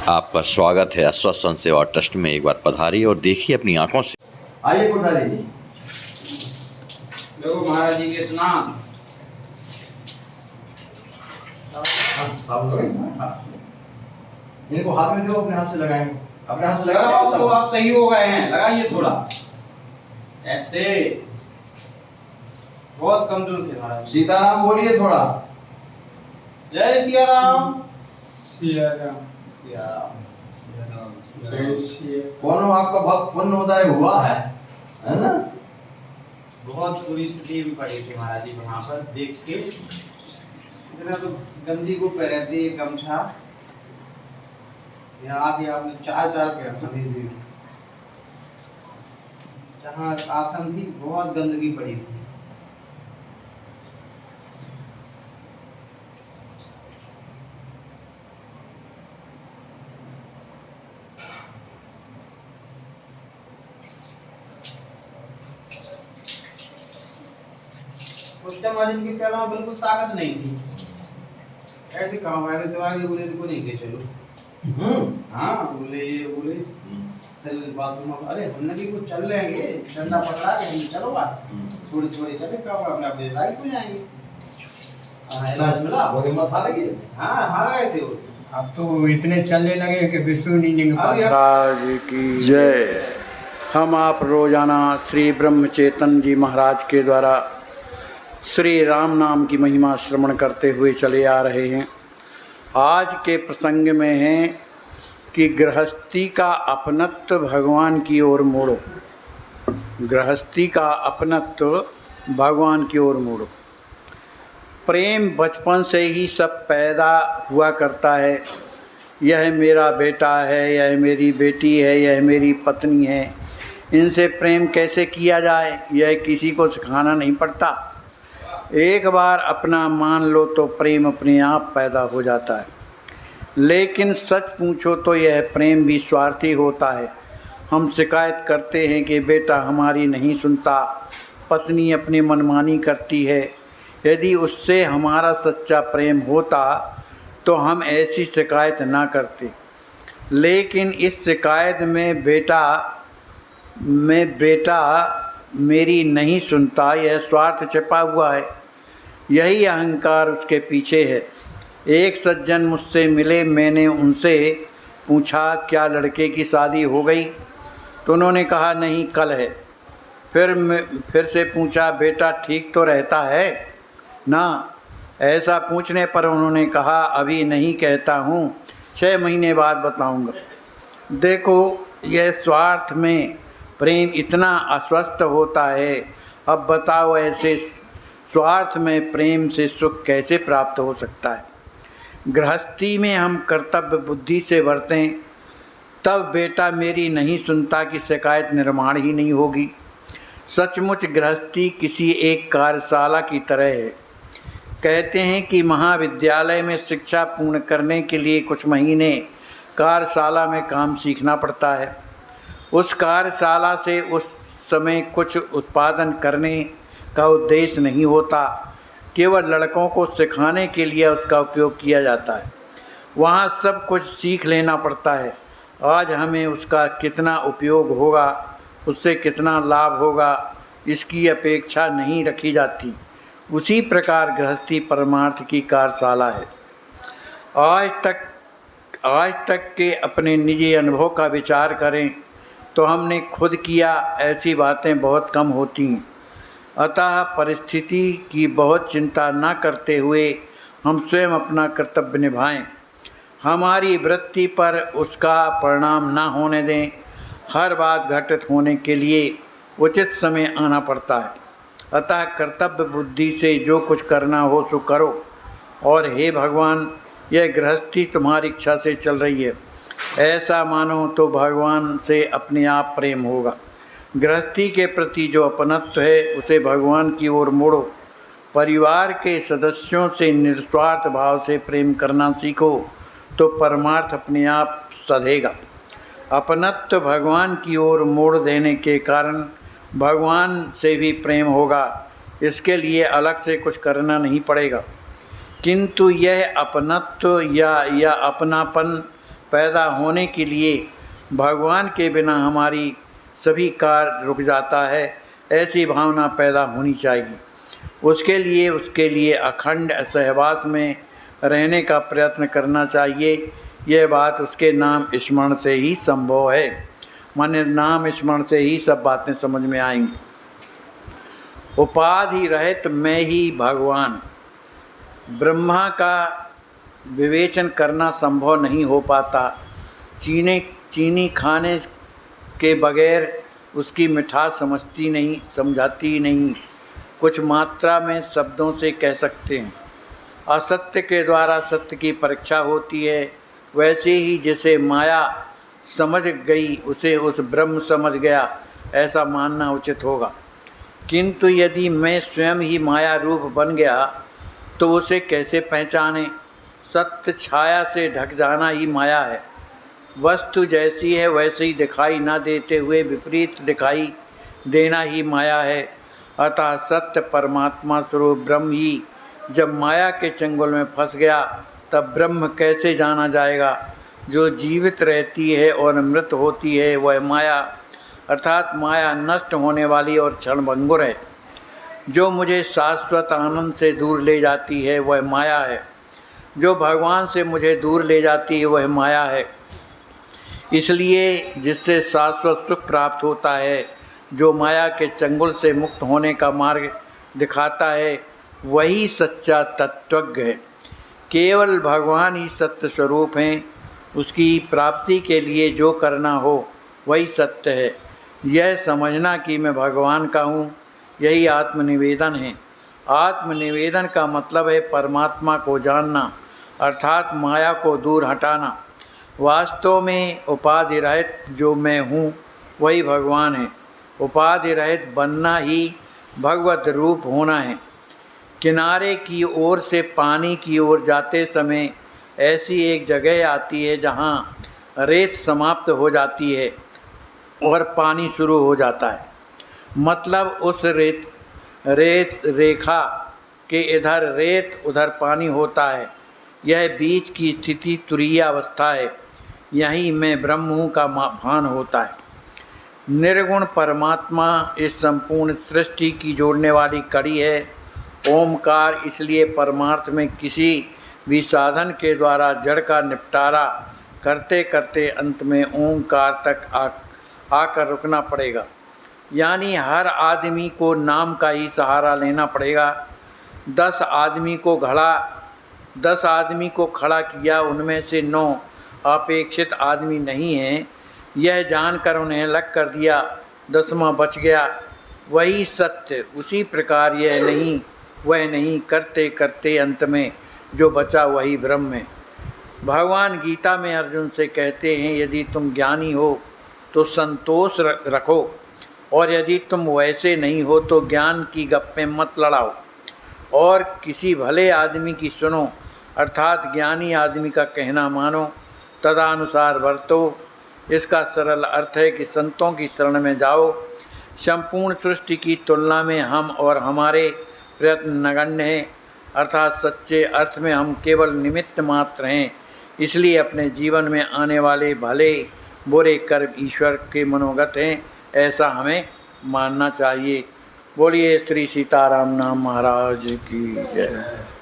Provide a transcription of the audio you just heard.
आपका स्वागत है अस्वस्थ सेवा ट्रस्ट में। एक बार पधारिए और देखिए अपनी आंखों से। आइए पठा लीजिए। देखो महाराज जी के स्नान। इनको हाथ में दो, अपने हाथ से लगाएंगे। अपने हाथ से लगाओ लगाओ तो आप सही हो गए हैं। लगाइए थोड़ा ऐसे। बहुत कमजोर थे महाराज। सीताराम बोलिए थोड़ा। जय सिया राम। सिया राम। सिया राम। जय सिया। कौन आपका भक्त पुण्योदय हुआ है ना? बहुत बुरी स्थिति में पड़ी थी महाराज जी वहाँ पर देख के। इतना तो गंदी को पहने थे गमछा। यहाँ आके आपने चार पहना दी। जहाँ आसन थी बहुत गंदगी पड़ी थी। उस टाइम आज इनके पैरों में बिल्कुल ताकत नहीं थी। ऐसे काम आए थे दिमाग बोले इनको नहीं के चलो। हाँ बोले ये बोले चल बाथरूम में। अरे हमने भी कुछ चल लेंगे डंडा पकड़ा के हम चलो बात थोड़ी थोड़ी चले काम अपने अपने लाइफ हो जाएंगे। हाँ इलाज मिला वो हिम्मत हार गई। हाँ हार गए थे वो। अब तो इतने चलने लगे कि विष्णु नहीं निकल अभी पाता। महाराज की जय। हम आप रोजाना श्री ब्रह्म चेतन जी महाराज के द्वारा श्री राम नाम की महिमा श्रवण करते हुए चले आ रहे हैं। आज के प्रसंग में है कि गृहस्थी का अपनत्व भगवान की ओर मोड़ो। गृहस्थी का अपनत्व भगवान की ओर मोड़ो। प्रेम बचपन से ही सब पैदा हुआ करता है। यह मेरा बेटा है, यह मेरी बेटी है, यह मेरी पत्नी है। इनसे प्रेम कैसे किया जाए यह किसी को सिखाना नहीं पड़ता। एक बार अपना मान लो तो प्रेम अपने आप पैदा हो जाता है। लेकिन सच पूछो तो यह प्रेम भी स्वार्थी होता है। हम शिकायत करते हैं कि बेटा हमारी नहीं सुनता, पत्नी अपनी मनमानी करती है। यदि उससे हमारा सच्चा प्रेम होता तो हम ऐसी शिकायत ना करते। लेकिन इस शिकायत में बेटा मेरी नहीं सुनता, यह स्वार्थ छिपा हुआ है। यही अहंकार उसके पीछे है। एक सज्जन मुझसे मिले। मैंने उनसे पूछा क्या लड़के की शादी हो गई? तो उन्होंने कहा नहीं कल है। फिर से पूछा बेटा ठीक तो रहता है ना? ऐसा पूछने पर उन्होंने कहा अभी नहीं कहता हूँ, 6 महीने बाद बताऊँगा। देखो यह स्वार्थ में प्रेम इतना अस्वस्थ होता है। अब बताओ ऐसे स्वार्थ में प्रेम से सुख कैसे प्राप्त हो सकता है? गृहस्थी में हम कर्तव्य बुद्धि से बरतें तब बेटा मेरी नहीं सुनता की शिकायत निर्माण ही नहीं होगी। सचमुच गृहस्थी किसी एक कार्यशाला की तरह है। कहते हैं कि महाविद्यालय में शिक्षा पूर्ण करने के लिए कुछ महीने कार्यशाला में काम सीखना पड़ता है। उस कार्यशाला से उस समय कुछ उत्पादन करने का उद्देश्य नहीं होता, केवल लड़कों को सिखाने के लिए उसका उपयोग किया जाता है। वहाँ सब कुछ सीख लेना पड़ता है। आज हमें उसका कितना उपयोग होगा, उससे कितना लाभ होगा, इसकी अपेक्षा नहीं रखी जाती। उसी प्रकार गृहस्थी परमार्थ की कार्यशाला है। आज तक के अपने निजी अनुभव का विचार करें तो हमने खुद किया ऐसी बातें बहुत कम होती हैं। अतः परिस्थिति की बहुत चिंता न करते हुए हम स्वयं अपना कर्तव्य निभाएं। हमारी वृत्ति पर उसका परिणाम न होने दें। हर बात घटित होने के लिए उचित समय आना पड़ता है। अतः कर्तव्य बुद्धि से जो कुछ करना हो सो करो। और हे भगवान यह गृहस्थी तुम्हारी इच्छा से चल रही है ऐसा मानो तो भगवान से अपने आप प्रेम होगा। गृहस्थी के प्रति जो अपनत्व है उसे भगवान की ओर मोड़ो। परिवार के सदस्यों से निस्वार्थ भाव से प्रेम करना सीखो तो परमार्थ अपने आप सधेगा। अपनत्व भगवान की ओर मोड़ देने के कारण भगवान से भी प्रेम होगा। इसके लिए अलग से कुछ करना नहीं पड़ेगा। किंतु यह अपनत्व या अपनापन पैदा होने के लिए भगवान के बिना हमारी सभी कार्य रुक जाता है, ऐसी भावना पैदा होनी चाहिए। उसके लिए अखंड सहवास में रहने का प्रयत्न करना चाहिए। यह बात उसके नाम स्मरण से ही संभव है। माने नाम स्मरण से ही सब बातें समझ में आएंगी। उपाधि रहित मैं ही भगवान। ब्रह्मा का विवेचन करना संभव नहीं हो पाता। चीनी खाने के बगैर उसकी मिठास समझाती नहीं। कुछ मात्रा में शब्दों से कह सकते हैं। असत्य के द्वारा सत्य की परीक्षा होती है। वैसे ही जिसे माया समझ गई उसे उस ब्रह्म समझ गया, ऐसा मानना उचित होगा। किंतु यदि मैं स्वयं ही माया रूप बन गया तो उसे कैसे पहचाने? सत्य छाया से ढक जाना ही माया है। वस्तु जैसी है वैसे ही दिखाई न देते हुए विपरीत दिखाई देना ही माया है। अतः सत्य परमात्मा स्वरूप ब्रह्म ही जब माया के चंगुल में फंस गया तब ब्रह्म कैसे जाना जाएगा? जो जीवित रहती है और मृत होती है वह माया, अर्थात माया नष्ट होने वाली और क्षणभंगुर है। जो मुझे शाश्वत आनंद से दूर ले जाती है वह माया है। जो भगवान से मुझे दूर ले जाती है वह माया है। इसलिए जिससे शाश्वत सुख प्राप्त होता है, जो माया के चंगुल से मुक्त होने का मार्ग दिखाता है, वही सच्चा तत्वज्ञ है। केवल भगवान ही सत्य स्वरूप हैं। उसकी प्राप्ति के लिए जो करना हो वही सत्य है। यह समझना कि मैं भगवान का हूँ, यही आत्मनिवेदन है। आत्मनिवेदन का मतलब है परमात्मा को जानना, अर्थात माया को दूर हटाना। वास्तव में उपाधि रहित जो मैं हूँ वही भगवान है। उपाधि रहित बनना ही भगवत रूप होना है। किनारे की ओर से पानी की ओर जाते समय ऐसी एक जगह आती है जहाँ रेत समाप्त हो जाती है और पानी शुरू हो जाता है। मतलब उस रेत रेखा के इधर रेत उधर पानी होता है। यह बीच की स्थिति तुरीय अवस्था है। यहीं मैं ब्रह्म हूँ का भान होता है। निर्गुण परमात्मा इस संपूर्ण सृष्टि की जोड़ने वाली कड़ी है। ओमकार इसलिए परमार्थ में किसी भी साधन के द्वारा जड़ का निपटारा करते करते अंत में ओंकार तक आकर रुकना पड़ेगा। यानी हर आदमी को नाम का ही सहारा लेना पड़ेगा। 10 आदमी को खड़ा किया, उनमें से 9 अपेक्षित आदमी नहीं हैं, यह जानकर उन्हें अलग कर दिया, 10वां बच गया। वही सत्य। उसी प्रकार वह नहीं करते करते अंत में जो बचा वही ब्रह्म है। भगवान गीता में अर्जुन से कहते हैं, यदि तुम ज्ञानी हो तो संतोष रखो, और यदि तुम वैसे नहीं हो तो ज्ञान की गप्पें मत लड़ाओ और किसी भले आदमी की सुनो, अर्थात ज्ञानी आदमी का कहना मानो, तदनुसार बरतो। इसका सरल अर्थ है कि संतों की शरण में जाओ। संपूर्ण सृष्टि की तुलना में हम और हमारे प्रयत्न नगण्य हैं, अर्थात सच्चे अर्थ में हम केवल निमित्त मात्र हैं। इसलिए अपने जीवन में आने वाले भले बुरे कर्म ईश्वर के मनोगत हैं, ऐसा हमें मानना चाहिए। बोलिए श्री सीताराम नाम महाराज की जय।